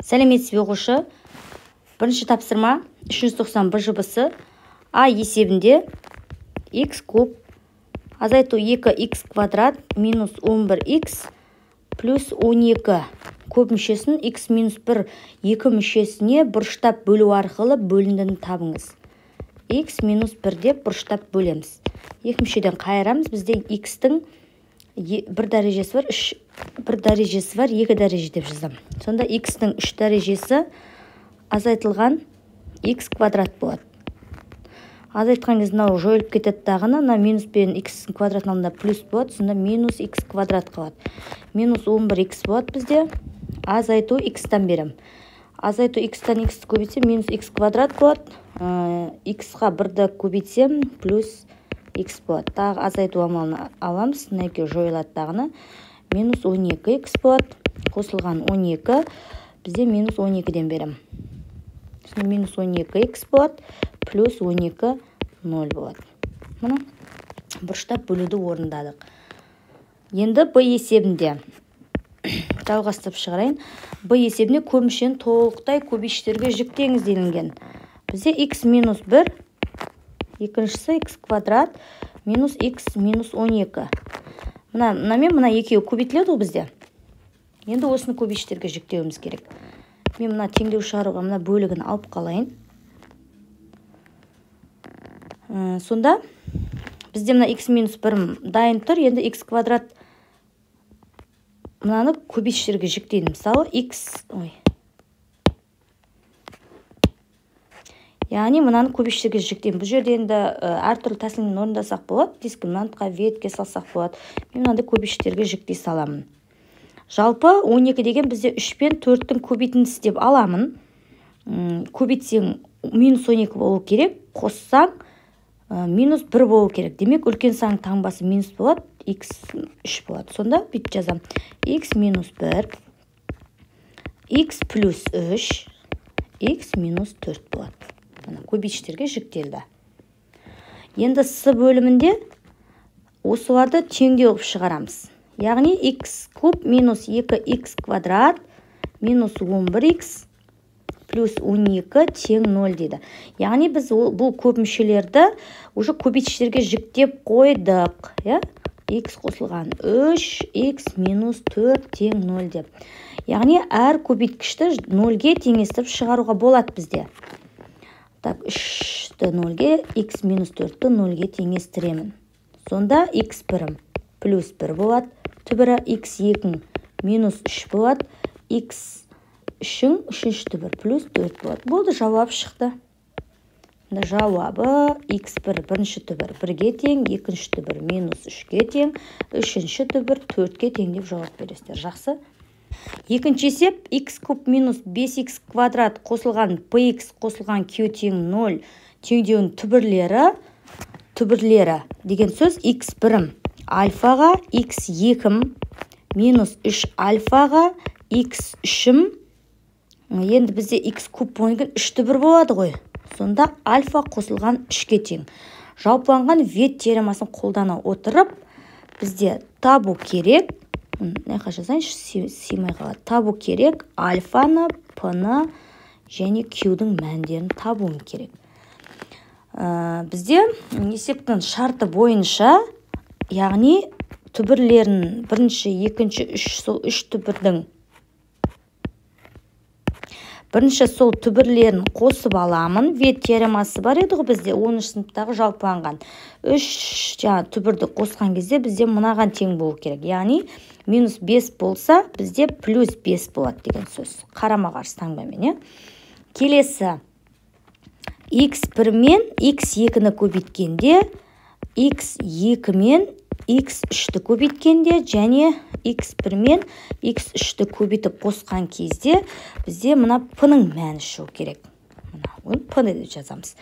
Сәлеметсіз бе оқушы? Бірінші тапсырма 391 жобасы А есебінде x куб азайту 2x квадрат минус 11x плюс 12 көп мүшесін x минус 1 2 мүшесіне бұрыштап бөлу арқылы бөліндіні табыңыз. x минус 1 деп бұрыштап бөлеміз. Екі мүшеден қайырамыз. Бізде x-тің бір дәрежесі бар, бір дәрежесі бар, екі дәреже деп жаздым. Сонда x-тің 3 дәрежесі азайтылған x квадрат болады. Азайтқан кезде мынау жойылып кетеді дағыны, мына минус пен x квадраттың алдында плюс болады, сонда минус x квадрат қалады. Минус 11x болады бізде. Азайту x-тан берем. Азайту x-тан x көбейтсем минус x квадрат болады. x-ға 1-ді көбейтсем плюс x болады. Тағы азайту амалын аламыз. Мына екеуі жойылады дағыны. Минус 12x болады. Қосылған 12 бізде минус 12-ден берем. Минус 12x болады. Плюс 12 0 болады. Мұны бұрыштап бөлуді орындадық. Енді b есебінде жалғастырып шығарайын. b есебінде көп мүшені толықтай көбейіштерге жіктеңіз делінген. Бізде x минус 1, екіншісі x квадрат минус x минус 12. Мына екеуі көбейтіледі бізде. Енді осыны көбейіштерге жіктеуіміз керек. Мен мына теңдеу шығаруға мына бөлігін алып қалайын. Сонда бізде мына x минус 1 дайын тұр. Енді x квадрат мынаны көбейіштерге жіктейді. Мысалы x, яғни мынаны көбейіштерге жіктеймін. Бұл жерде енді әртүрлі тәсілмен орындасақ болады. Дискриминантқа, ветке салсақ болады. Мен мынаны көбейіштерге жіктей саламын. Жалпы 12 деген бізде 3 пен 4-тің көбейтіндісі деп аламын. Көбейтсең минус 12 болу керек, қоссаң минус 1 болу керек. Демек, үлкен сан таңбасы минус болады, x 3 болады. Сонда бүйтіп жазам. x минус 1, x плюс 3, x минус 4 болады. Көбейіштерге жіктелді. Енді с бөлімінде осыларды теңдеу қылып шығарамыз. Яғни x куб минус 2x квадрат минус 11x плюс 12 тең 0 дейді. Яғни біз бұл көп мүшелерді уже көбейіштерге жіктеп қойдық. x қосылған 3, x минус 4 тең 0 деп. Яғни әр көбейткішті 0-ге теңестіріп шығаруға болады бізде. Так, 3-ті 0-ге, x минус 4-ті 0-ге теңестіремін. Сонда x бірім плюс 1 болады. Түбірі x2 минус 3 болады. x 3-ің 3-ші түбір плюс 4 болады. Болды, жауап шықты. Жауабы x1 бірінші түбір 1-ге тең, екінші түбір минус 3-ге тең, үшінші түбір 4-ге тең деп жауап бересіздер. Жақсы. Екінші есеп x куб минус 5x квадрат қосылған px қосылған q тең 0 теңдеуінің түбірлері деген сөз x бірім альфаға x2 минус 3 альфаға x 3 енді бізде x куб болған 3 түбір болады ғой. Сонда альфа қосылған 3-ке тең. Жалпыланған вет теоремасын қолдана отырып бізде табу керек. Симай қалады. Табу керек альфаны, p-ны және q-дің мәндерін табуым керек. Бізде есептің шарты бойынша, яғни түбірлерін бірінші, екінші, сол үш түбірдің бірінші сол түбірлерін қосып аламын. Вет теоремасы бар еді ғой бізде 10-шы сыныптағы жалпыланған. 3 түбірді қосқан кезде бізде мынаған тең болу керек. Яғни минус 5 болса бізде плюс 5 болады деген сөз. Қарама-қарсы таңбамен. Келесі x1 мен x2-ні көбейткенде, x2 мен x3-ті көбейткенде және x1 мен x3-ті көбейтіп қосқан кезде бізде мына p-ның мәні шығу керек. P-ны деп жазамыз.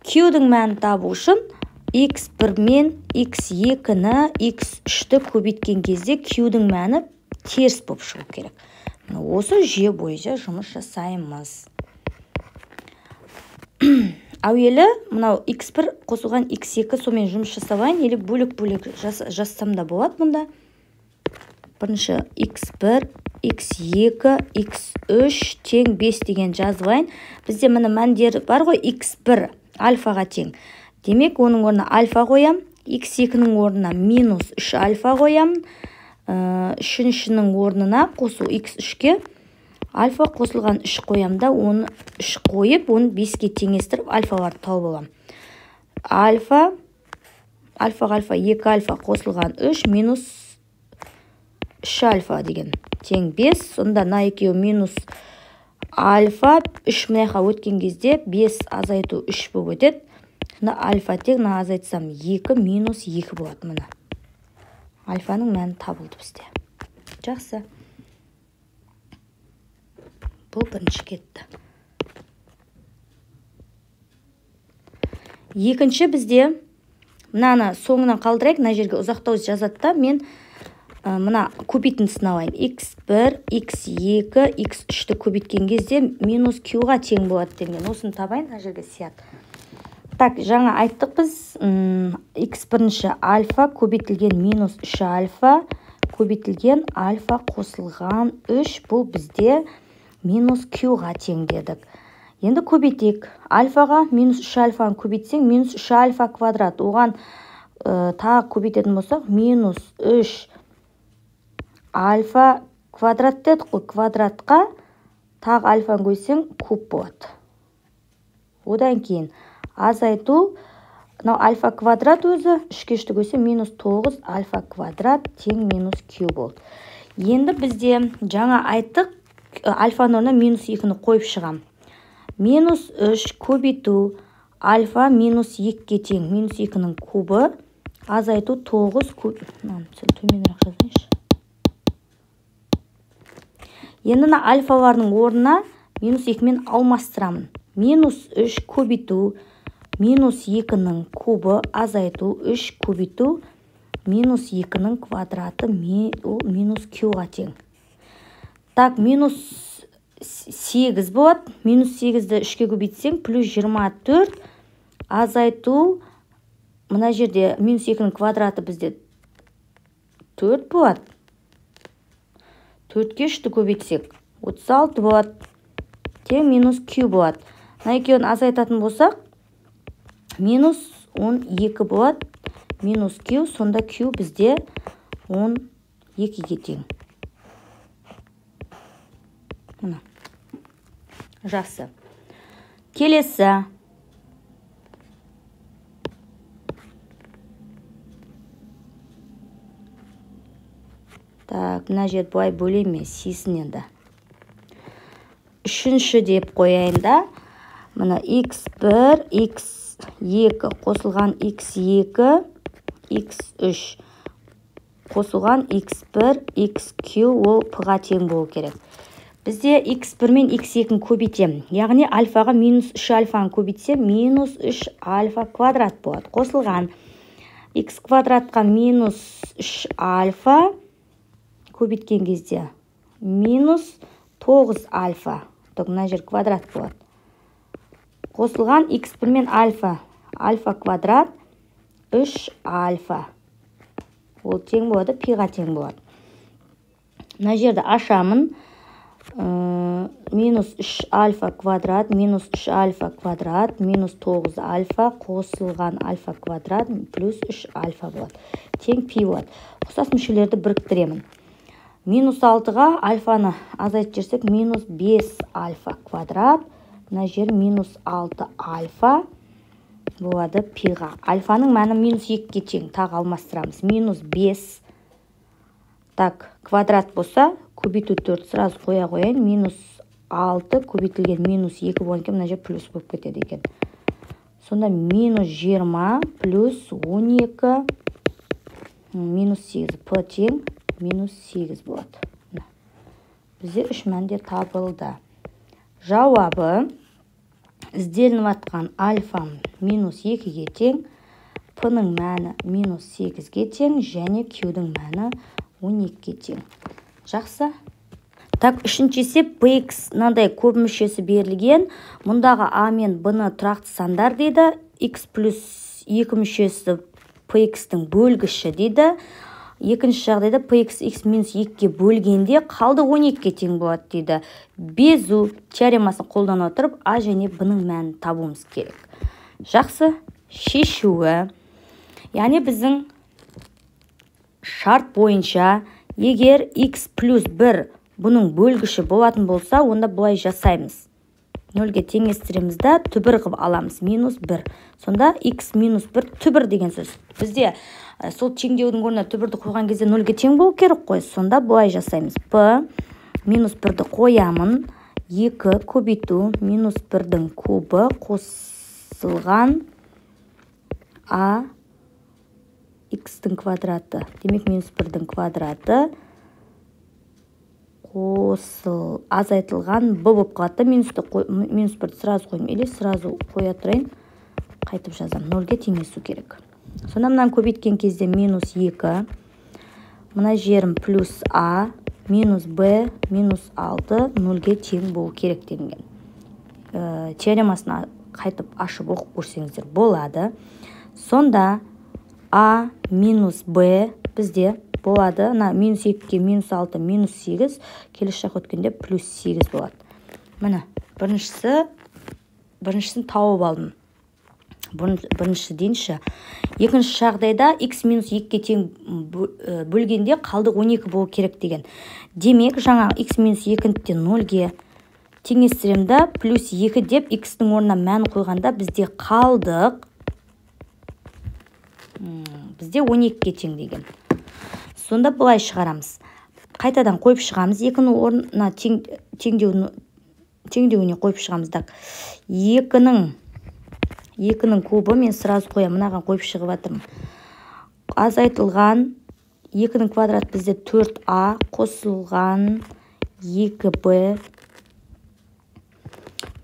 Q-дің мәні табу үшін x1 мен x2-ні x3-ті көбейткен кезде Q-дің мәні теріс болып шығу керек. Осы жүйе бойынша жұмыс жасаймыз. Әуелі мынау x1 қосылған x2 сомен жұмыс жасабайын, бөлек-бөлек жазсам да болады мұнда. Бірінші x1 x2, x3 тең 5 деген жазып алайын. Бізде міне мәндер бар ғой, x1 альфаға тең. Демек, оның орнына альфа қоям. x2-нің орнына минус 3 альфа қоям. Үшіншінің орнына қосу x3-ке альфа қосылған 3 қоямда, оны 3 қойып, оны 5-ке теңестіріп, альфаларды тауып аламын. Альфа 2 альфа қосылған 3 минус 3 альфа деген тең 5. Сонда на екеуі минус альфа 3 мынаяққа өткен кезде 5 азайту 3 болып өтеді. Сонда альфа тең, на азайтсам 2 минус 2 болады мына. Альфаның мәні табылды бізде. Жақсы. Бұл бірінші кетті. Екінші бізде мынаны соңынан қалдырайық, мына жерге ұзақтау жазады да, мен мына көбейтін сынауайын. x1, x2, x3-ті көбейткен кезде минус q-ға тең болады деген. Осыны табайын, мына жерге сияды. Так, жаңа айттық біз x1-ші альфа көбейтілген минус 3 альфа көбейтілген альфа қосылған 3, бұл бізде минус q-ға тең дедік. Енді көбейтек. Альфаға минус 3 альфаны көбейтсең, минус 3 альфа квадрат. Оған тағы көбейтетін болсақ, минус 3 альфа квадрат дедік қой. Квадратқа тағы альфаны көйсең, куб болады. Одан кейін азайту, альфа квадрат өзі 3-ке көйсе минус 9 альфа квадрат тең минус q болды. Енді бізде жаңа айттық, альфаның орнына минус 2-ні қойып шығам. Минус 3 көбейту альфа минус 2-ке тең, минус 2-нің кубы, азайту 9 куб. Төменірек жазайыншы. Енді альфаларының орнына минус 2-мен алмастырамын. Минус 3 көбейту минус 2-нің кубы, азайту 3 көбейту минус 2-нің квадраты, минус q-ға тең. Так, минус 8 болады. Минус 8-ді 3-ке көбейтсең, плюс 24 азайту, мына жерде минус 2-нің квадраты бізде 4 болады. 4-ке 3-ті көбейтсек, 36 болады. Тең минус q болады. Мына екеуін азайтатын болсақ, минус 12 болады. Минус q, сонда q бізде 12-ге тең. Мына. Жақсы. Келесі. Так, мына жер бұлай бөлеме, сесін енді. Үшінші деп қойайын да. Мына x1, x2 қосылған x2, x3 қосылған x1, xq ол p-ға тең болу керек. Бізде x1 мен x2-ні көбейтем. Яғни альфаға минус 3 альфаны көбейтсем, минус 3 альфа квадрат болады. Қосылған x квадратқа минус 3 альфа көбейткен кезде минус 9 альфа. Мына жер квадрат болады. Қосылған x1 мен альфа. Альфа квадрат 3 альфа. Ол тең болады, пиға тең болады. Мына жерді ашамын. Минус 3 альфа квадрат, минус 3 альфа квадрат, минус 9 альфа қосылған альфа квадрат, плюс 3 альфа болады. Тең пи болады. Ұқсас мүшелерді біріктіремін. Минус 6-ға альфаны азайтып жерсек, минус 5 альфа квадрат. Мына жер минус 6 альфа болады пиға. Альфаның мәні минус 2-ке тең. Тағы алмастырамыз. Минус 5. Так, квадрат болса, көбейту 4 сразу қоя қойайын. Минус 6 көбейтілген минус 2 болғаннан мына жер плюс болып кетеді екен. Сонда минус 20 плюс 12 минус 8. П тең минус 8 болады. Бізде 3 мәндер табылды. Жауабы ізделініп атқан альфам минус 2-ге тең, p-ның мәні минус 8-ге тең, және q-дің мәні 12-ге тең. Жақсы. Так, үшінші есеп px мынандай көп мүшесі берілген. Мұндағы a мен b-ны тұрақты сандар дейді. x плюс 2 мүшесі px-тің бөлгіші дейді. екінші жағдайда px x минус 2-ге бөлгенде қалды 12-ге тең болады дейді. Безу теоремасын қолдана отырып а және б-ның мәнін табуымыз керек. Жақсы, шешуі. Яғни біздің шарт бойынша егер x плюс 1 бұның бөлгіші болатын болса, онда бұлай жасаймыз. 0-ге теңестіреміз да түбір қып аламыз, минус 1. Сонда x минус 1 түбір деген сөз. Бізде сол теңдеудің орнына түбірді қойған кезде 0-ге тең болу керек қой. Сонда бұлай жасаймыз. P минус 1-ді қоямын. 2 көбейту минус 1-дің кубы қосылған а x-тің квадраты. Демек минус 1-дің квадраты азайтылған б болып қалады. Минус 1-ді сразу қойым. Или сразу қоя тұрайын. Қайтып жазам. 0-ге теңесу керек. Сонда мұнан көбейткен кезде минус 2. Мұна жерім плюс а, минус б, минус 6 0-ге тең болу керек делінген. Теоремасына қайтып ашып оқып көрсеңіздер болады. Сонда а минус б бізде болады. Минус 2-ге минус 6, минус 8. Келесі жақ өткенде плюс 8 болады. Міне, біріншісін тауып алдым. Бірінші дейінші. Екінші жағдайда x минус 2-ге тең бөлгенде қалды 12 болу керек деген. Демек, жаңа x минус 2-ді 0-ге теңестіремді, плюс 2 деп x-дің орнына мән қойғанда бізде қалдық. Бізде 12-ге тең деген. Сонда бұлай шығарамыз. Қайтадан қойып шығамыз. 2-ның орнына теңдеуіне қойып шығамыз. 2-ның кубы мен сразу қоям. Мұнаған қойып шығып атырмын. Азайтылған 2-ның квадрат бізде 4а қосылған 2b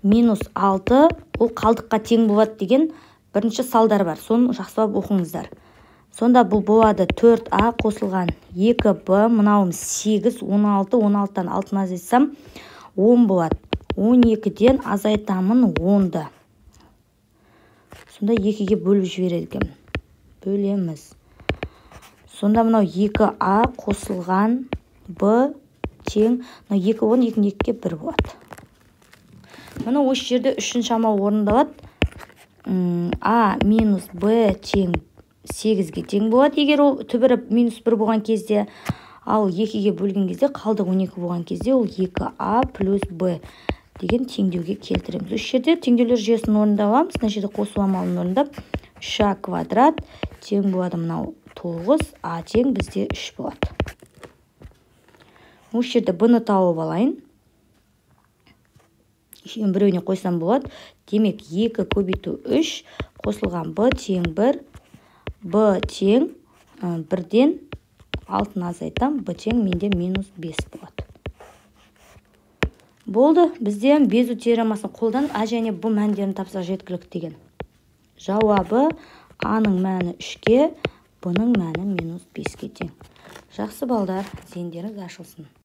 минус 6 ол қалдыққа тең болады деген бірінші салдар бар. Соны жақсылап оқыңыздар. Сонда бұл болады 4а қосылған 2b, мұнауым 8, 16, 16-тан 6-ны азайтсам 10 болады. 12-ден азайтамын 10-ды. Сонда 2-ге бөліп жібереді. Бөлеміз. Сонда мұнау 2а қосылған b тең, 2 10, 2-ге 1 болады. Мұны осы жерде үшінші амал орындалады. А минус b тең 8-ге тең болады. Егер ол түбірі минус 1 болған кезде, ал 2-ге бөлген кезде, қалды 12 болған кезде, ол 2а плюс b деген теңдеуге келтіреміз. Осы жерде теңдеулер жүйесін орындаламыз. Мына жерде қосу амалын орындап, 3а квадрат тең болады мынау 9, а тең бізде 3 болады. Осы жерде b-ны тауып алайын. Біреуіне қойсам болады. Демек 2 көбейту 3 қосылған b тең 1, b тең 1-ден 6-ны азайтам, b тең менде минус 5 болады. Болды, бізде безу теоремасын қолданып а және б мәндерін тапсақ жеткілікті деген. Жауабы а-ның мәні 3-ге, б-ның мәні минус 5-ге тең. Жақсы балдар, зейіндеріңіз ашылсын.